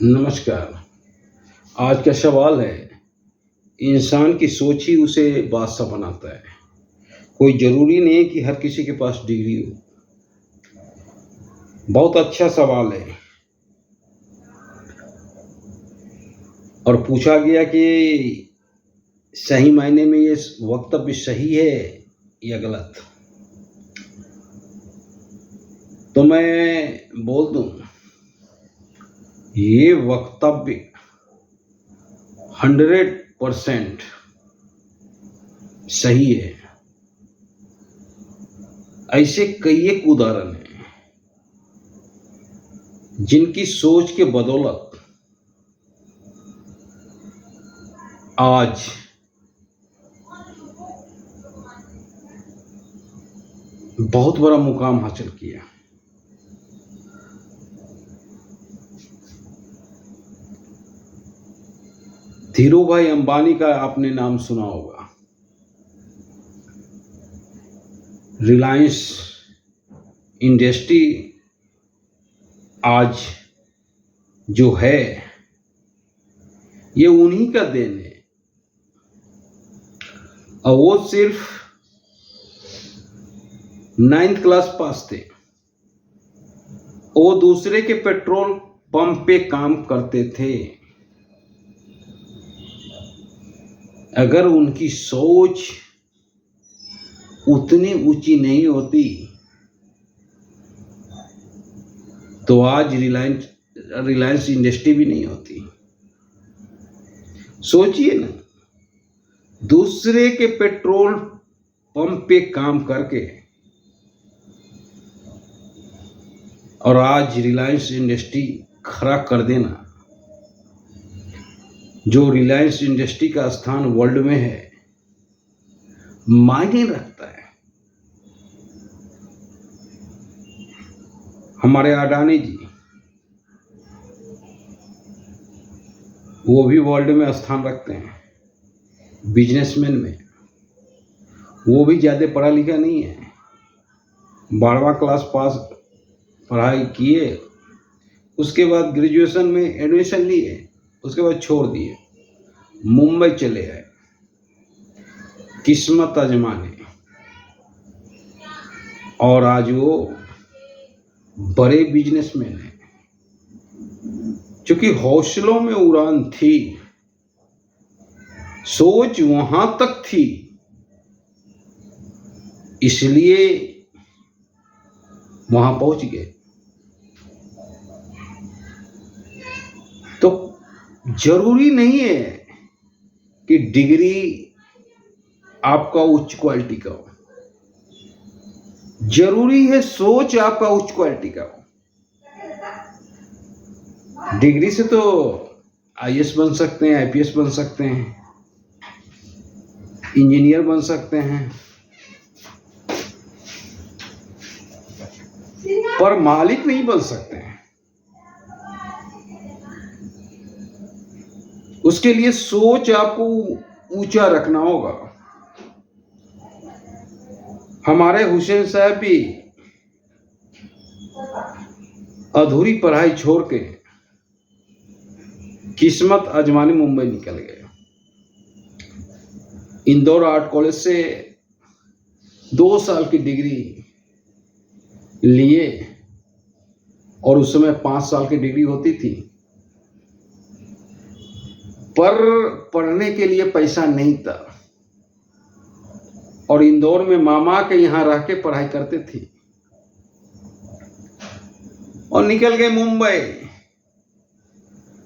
नमस्कार। आज का सवाल है, इंसान की सोच ही उसे बादशाह बनाता है। कोई ज़रूरी नहीं है कि हर किसी के पास डिग्री हो। बहुत अच्छा सवाल है और पूछा गया कि सही मायने में ये वक्तव्य सही है या गलत। तो मैं बोल दूं, ये वक्तव्य 100% सही है। ऐसे कई एक उदाहरण हैं जिनकी सोच के बदौलत आज बहुत बड़ा मुकाम हासिल किया। धीरूभाई अंबानी का आपने नाम सुना होगा। रिलायंस इंडस्ट्री आज जो है ये उन्हीं का देन है और वो सिर्फ 9th क्लास पास थे। वो दूसरे के पेट्रोल पंप पे काम करते थे। अगर उनकी सोच उतनी ऊंची नहीं होती तो आज रिलायंस इंडस्ट्री भी नहीं होती। सोचिए ना, दूसरे के पेट्रोल पंप पे काम करके और आज रिलायंस इंडस्ट्री खड़ा कर देना। जो रिलायंस इंडस्ट्री का स्थान वर्ल्ड में है, मायने रखता है। हमारे अडानी जी, वो भी वर्ल्ड में स्थान रखते हैं बिजनेसमैन में। वो भी ज़्यादा पढ़ा लिखा नहीं है, 12वां क्लास पास पढ़ाई किए, उसके बाद ग्रेजुएशन में एडमिशन लिए, उसके बाद छोड़ दिए, मुंबई चले आए किस्मत आजमाने। और आज वो बड़े बिजनेसमैन हैं। क्योंकि हौसलों में उड़ान थी, सोच वहां तक थी, इसलिए वहां पहुंच गए। तो जरूरी नहीं है कि डिग्री आपका उच्च क्वालिटी का हो, जरूरी है सोच आपका उच्च क्वालिटी का हो। डिग्री से तो आईएएस बन सकते हैं, आईपीएस बन सकते हैं, इंजीनियर बन सकते हैं, पर मालिक नहीं बन सकते हैं। उसके लिए सोच आपको ऊंचा रखना होगा। हमारे हुसैन साहब भी अधूरी पढ़ाई छोड़ के किस्मत आजमाने मुंबई निकल गए। इंदौर आर्ट कॉलेज से 2 साल की डिग्री लिए और उस समय 5 साल की डिग्री होती थी, पर पढ़ने के लिए पैसा नहीं था और इंदौर में मामा के यहाँ रह के पढ़ाई करते थे और निकल गए मुंबई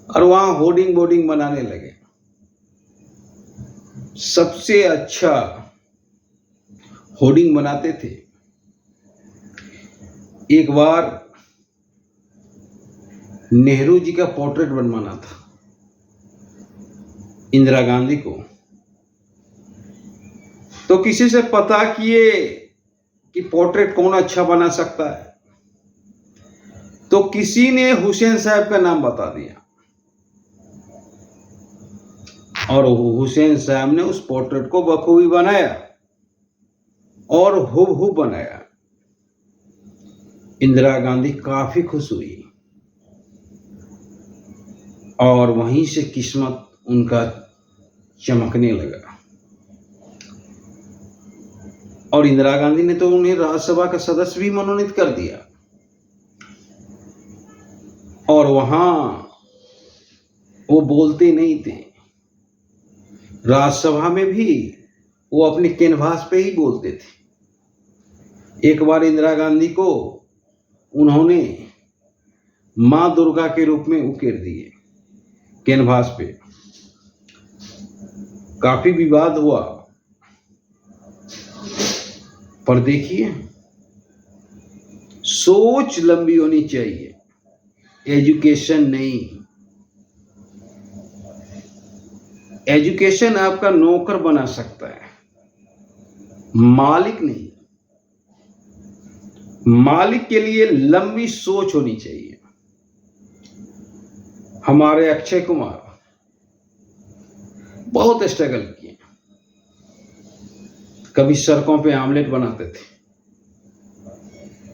और वहां होर्डिंग बोर्डिंग बनाने लगे। सबसे अच्छा होर्डिंग बनाते थे। एक बार नेहरू जी का पोर्ट्रेट बनवाना था, इंदिरा गांधी को। तो किसी से पता किए कि पोर्ट्रेट कौन अच्छा बना सकता है, तो किसी ने हुसैन साहब का नाम बता दिया और हुसैन साहब ने उस पोर्ट्रेट को बखूबी बनाया और हूबहू बनाया। इंदिरा गांधी काफी खुश हुई और वहीं से किस्मत उनका चमकने लगा। और इंदिरा गांधी ने तो उन्हें राज्यसभा का सदस्य भी मनोनीत कर दिया। और वहां वो बोलते नहीं थे, राज्यसभा में भी वो अपने कैनवास पे ही बोलते थे। एक बार इंदिरा गांधी को उन्होंने मां दुर्गा के रूप में उकेर दिए कैनवास पे। काफी विवाद हुआ, पर देखिए, सोच लंबी होनी चाहिए, एजुकेशन नहीं। एजुकेशन आपका नौकर बना सकता है, मालिक नहीं। मालिक के लिए लंबी सोच होनी चाहिए। हमारे अक्षय कुमार बहुत स्ट्रगल किए, कभी सड़कों पे आमलेट बनाते थे,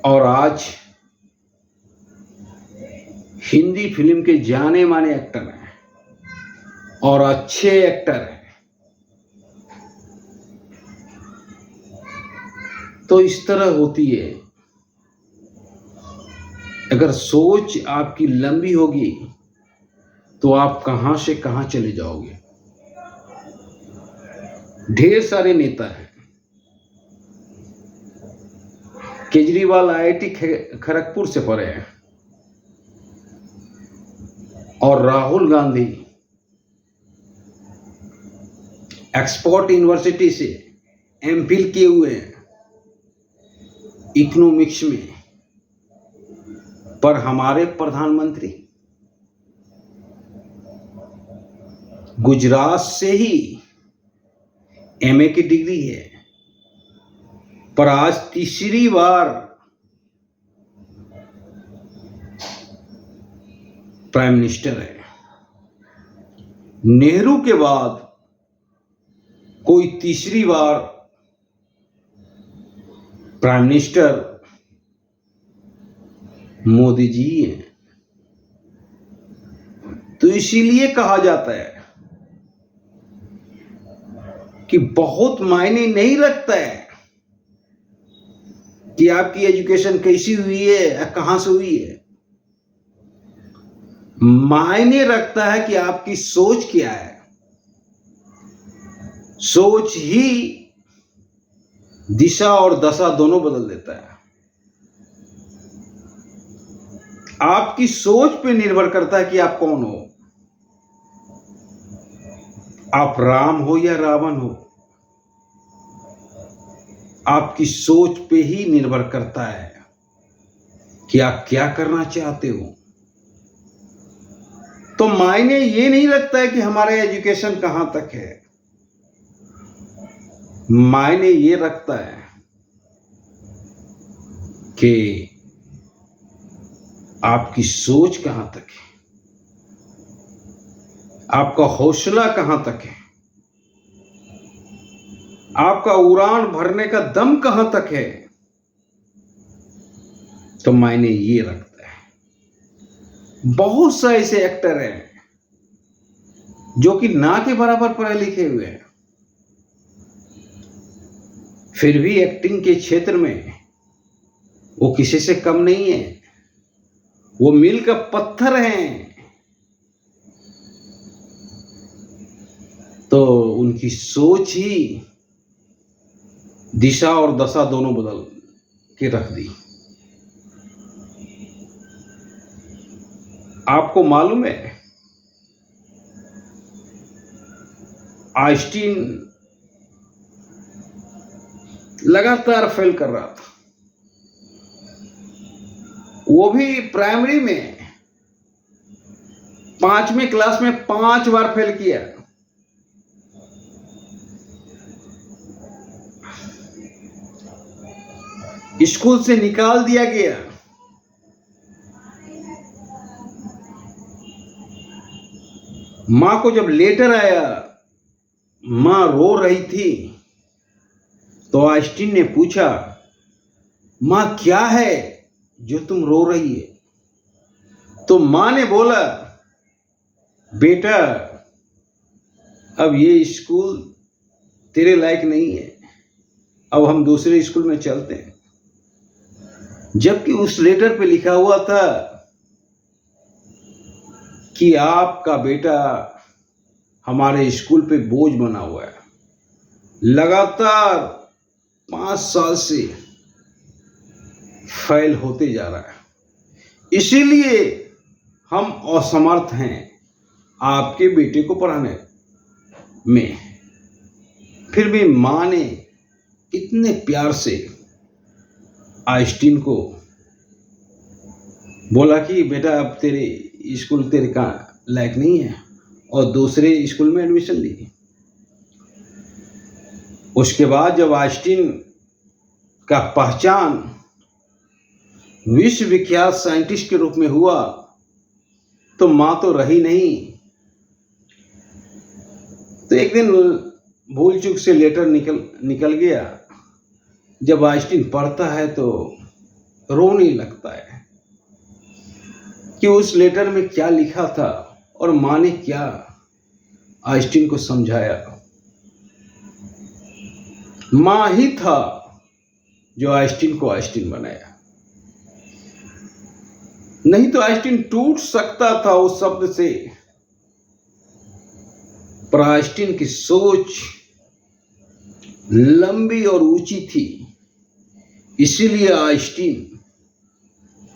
और आज हिंदी फिल्म के जाने माने एक्टर हैं और अच्छे एक्टर हैं। तो इस तरह होती है, अगर सोच आपकी लंबी होगी तो आप कहां से कहां चले जाओगे। ढेर सारे नेता हैं। केजरीवाल IIT खड़गपुर से पढ़े हैं, और राहुल गांधी एक्सपोर्ट यूनिवर्सिटी से MPhil किए हुए हैं इकोनॉमिक्स में। पर हमारे प्रधानमंत्री गुजरात से ही MA की डिग्री है, पर आज तीसरी बार प्राइम मिनिस्टर है। नेहरू के बाद कोई तीसरी बार प्राइम मिनिस्टर मोदी जी हैं। तो इसीलिए कहा जाता है कि बहुत मायने नहीं रखता है कि आपकी एजुकेशन कैसी हुई है या कहां से हुई है। मायने रखता है कि आपकी सोच क्या है। सोच ही दिशा और दशा दोनों बदल देता है। आपकी सोच पे निर्भर करता है कि आप कौन हो। आप राम हो या रावण हो, आपकी सोच पे ही निर्भर करता है कि आप क्या करना चाहते हो। तो मायने ये नहीं रखता है कि हमारा एजुकेशन कहां तक है। मायने ये रखता है कि आपकी सोच कहां तक है, आपका हौसला कहां तक है, आपका उड़ान भरने का दम कहां तक है। तो मायने ये रखता है। बहुत से ऐसे एक्टर हैं जो कि ना के बराबर पढ़े लिखे हुए हैं, फिर भी एक्टिंग के क्षेत्र में वो किसी से कम नहीं है। वो मील का पत्थर हैं। तो उनकी सोच ही दिशा और दशा दोनों बदल के रख दी। आपको मालूम है, आइंस्टीन लगातार फेल कर रहा था। वो भी प्राइमरी में 5वीं क्लास में 5 बार फेल किया। स्कूल से निकाल दिया गया। मां को जब लेटर आया, मां रो रही थी, तो आइंस्टीन ने पूछा, मां क्या है जो तुम रो रही है। तो मां ने बोला बेटा अब ये स्कूल तेरे लायक नहीं है, अब हम दूसरे स्कूल में चलते हैं। जबकि उस लेटर पे लिखा हुआ था कि आपका बेटा हमारे स्कूल पे बोझ बना हुआ है, लगातार 5 साल से फेल होते जा रहा है, इसीलिए हम असमर्थ हैं आपके बेटे को पढ़ाने में। फिर भी माँ ने इतने प्यार से आइंस्टीन को बोला कि बेटा अब तेरे स्कूल तेरे का लायक नहीं है, और दूसरे स्कूल में एडमिशन ली। उसके बाद जब आइंस्टीन का पहचान विश्वविख्यात साइंटिस्ट के रूप में हुआ तो माँ तो रही नहीं। तो एक दिन भूल चूक से लेटर निकल गया। जब आइंस्टीन पढ़ता है तो रोने लगता है कि उस लेटर में क्या लिखा था और माँ ने क्या आइंस्टीन को समझाया। माँ ही था जो आइंस्टीन को आइंस्टीन बनाया, नहीं तो आइंस्टीन टूट सकता था उस शब्द से। पर आइंस्टीन की सोच लंबी और ऊंची थी, इसीलिए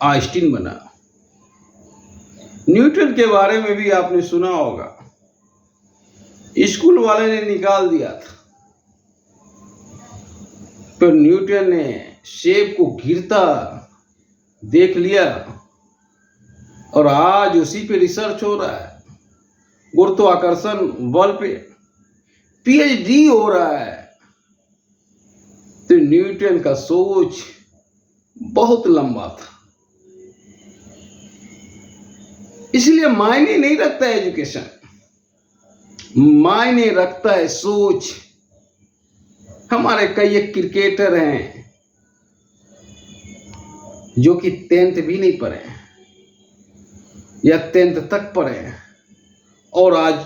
आइंस्टीन बना। न्यूटन के बारे में भी आपने सुना होगा, स्कूल वाले ने निकाल दिया था, पर न्यूटन ने सेब को गिरता देख लिया और आज उसी पे रिसर्च हो रहा है। गुरुत्वाकर्षण बल पे पीएचडी हो रहा है। तो न्यूटन का सोच बहुत लंबा था, इसलिए मायने नहीं रखता है एजुकेशन, मायने रखता है सोच। हमारे कई एक क्रिकेटर हैं जो कि 10th भी नहीं पढ़े या 10th तक पढ़े और आज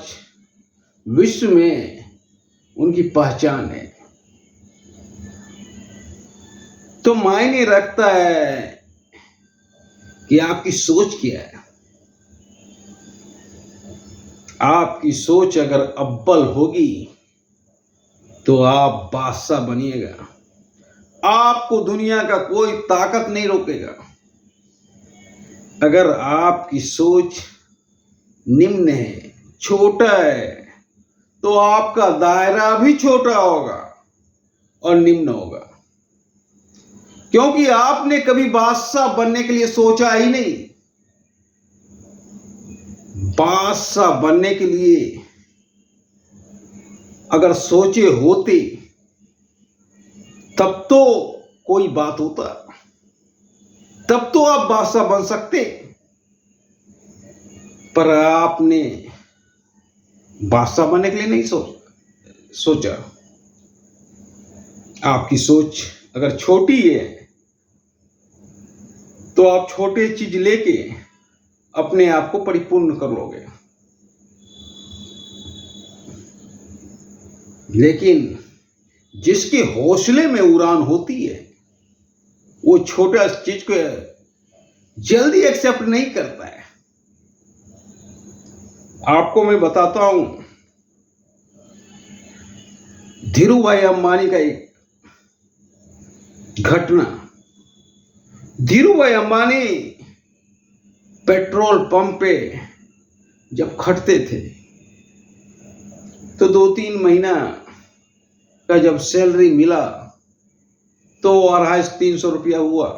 विश्व में उनकी पहचान है। तो मायने रखता है कि आपकी सोच क्या है। आपकी सोच अगर अव्वल होगी तो आप बादशाह बनिएगा, आपको दुनिया का कोई ताकत नहीं रोकेगा। अगर आपकी सोच निम्न है, छोटा है, तो आपका दायरा भी छोटा होगा और निम्न होगा, क्योंकि आपने कभी बादशाह बनने के लिए सोचा ही नहीं। बादशाह बनने के लिए अगर सोचे होते तब तो कोई बात होता, तब तो आप बादशाह बन सकते, पर आपने बादशाह बनने के लिए नहीं सोचा। आपकी सोच अगर छोटी है तो आप छोटे चीज लेके अपने आप को परिपूर्ण कर लोगे, लेकिन जिसके हौसले में उड़ान होती है वो छोटा चीज को जल्दी एक्सेप्ट नहीं करता है। आपको मैं बताता हूं धीरूभाई अंबानी का एक घटना। धीरूभाई अंबानी पेट्रोल पंप पे जब खटते थे तो 2-3 महीना का जब सैलरी मिला तो 250-300 रुपया हुआ।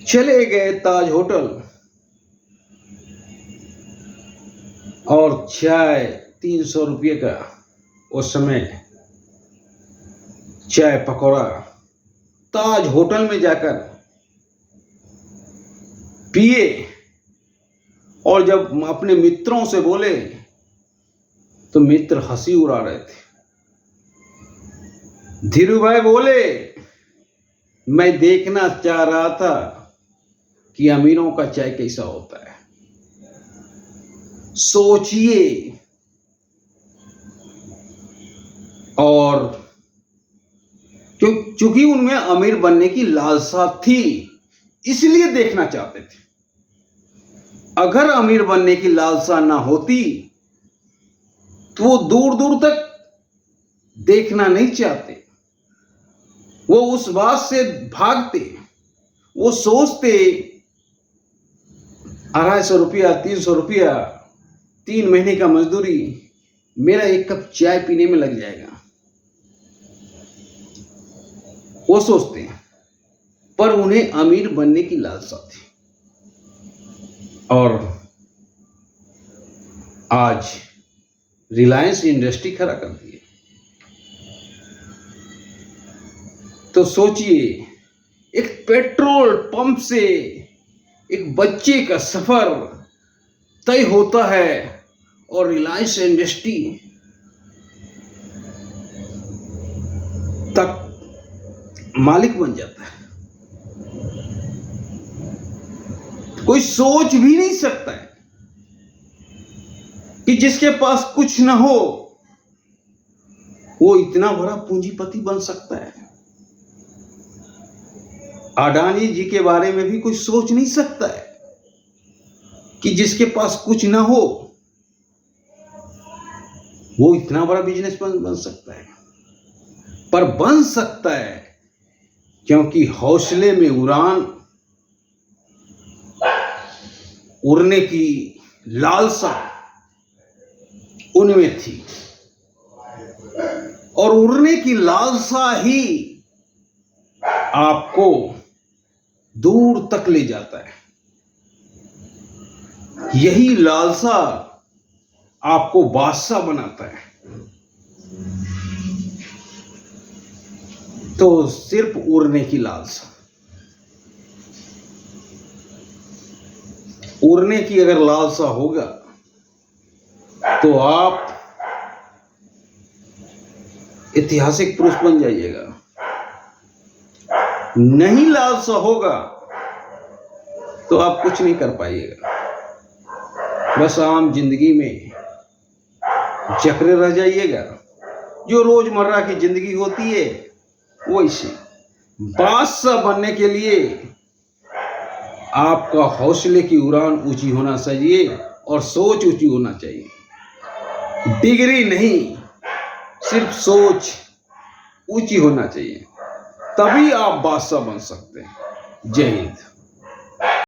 चले गए ताज होटल और चाय 300 रुपये का उस समय चाय पकौड़ा ताज होटल में जाकर पिए, और जब अपने मित्रों से बोले तो मित्र हंसी उड़ा रहे थे। धीरूभाई बोले, मैं देखना चाह रहा था कि अमीरों का चाय कैसा होता है। सोचिए। और क्योंकि उनमें अमीर बनने की लालसा थी, इसलिए देखना चाहते थे। अगर अमीर बनने की लालसा ना होती तो वो दूर दूर तक देखना नहीं चाहते। वो उस बात से भागते। वो सोचते 250 रुपया, 300 रुपया, 3 महीने का मजदूरी, मेरा एक कप चाय पीने में लग जाएगा। वो सोचते हैं, पर उन्हें अमीर बनने की लालसा थी। और आज रिलायंस इंडस्ट्री खड़ा कर दी है। तो सोचिए, एक पेट्रोल पंप से एक बच्चे का सफर तय होता है और रिलायंस इंडस्ट्री तक मालिक बन जाता है। कोई सोच भी नहीं सकता है कि जिसके पास कुछ ना हो वो इतना बड़ा पूंजीपति बन सकता है। अडानी जी के बारे में भी कोई सोच नहीं सकता है कि जिसके पास कुछ ना हो वो इतना बड़ा बिजनेसमैन बन सकता है। पर बन सकता है क्योंकि हौसले में उड़ने की लालसा उनमें थी। और उड़ने की लालसा ही आपको दूर तक ले जाता है। यही लालसा आपको बादशाह बनाता है। तो सिर्फ उड़ने की लालसा, उड़ने की अगर लालसा होगा तो आप ऐतिहासिक पुरुष बन जाइएगा। नहीं लालसा होगा तो आप कुछ नहीं कर पाइएगा। बस आम जिंदगी में जकड़े रह जाइएगा। जो रोजमर्रा की जिंदगी होती है वैसे। बादशाह बनने के लिए आपका हौसले की उड़ान ऊंची होना चाहिए और सोच ऊंची होना चाहिए। डिग्री नहीं, सिर्फ सोच ऊंची होना चाहिए, तभी आप बादशाह बन सकते हैं। जय हिंद।